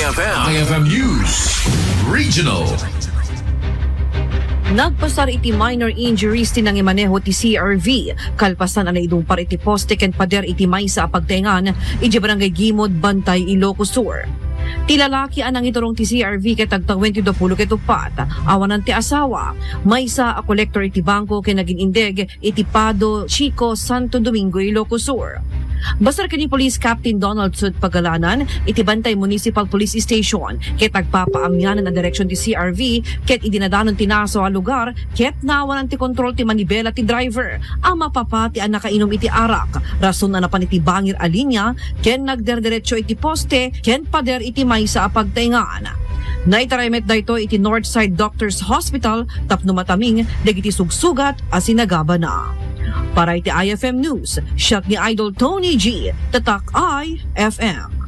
IFM News Regional. Nagpasar iti minor injuries tinang imaneho ti CRV. Kalpasan na idumpar iti poste ken pader iti maysa a pagtaengan iti barangay Gimod, Bantay, Ilocos Sur. Ti lalaki anang iturong ti CRV ket tagtang 22 ketupat. Awanan ti asawa. Maysa a collector iti bangko ken naging indeg iti Pado, Chico, Santo Domingo, Ilocos Sur. Basar kini Police Captain Donald Sud Pagalanan iti Bantay Municipal Police Station ket nagpapaamyanan ang direksyon ti CRV ket idinadanon ti naso a lugar ket nawanan ti kontrol ti manibela ti driver ang mapapati ang nakainom iti arak rason na napan iti bangir a linya ken nagderdiretso iti poste ken pader iti maysa a pagtaengan. Naitaremet dayto iti Northside Doctors Hospital tapno mataming dagiti sugsugat a sinagaba na. Para iti IFM News, siya ni Idol Tony G, Tatak IFM.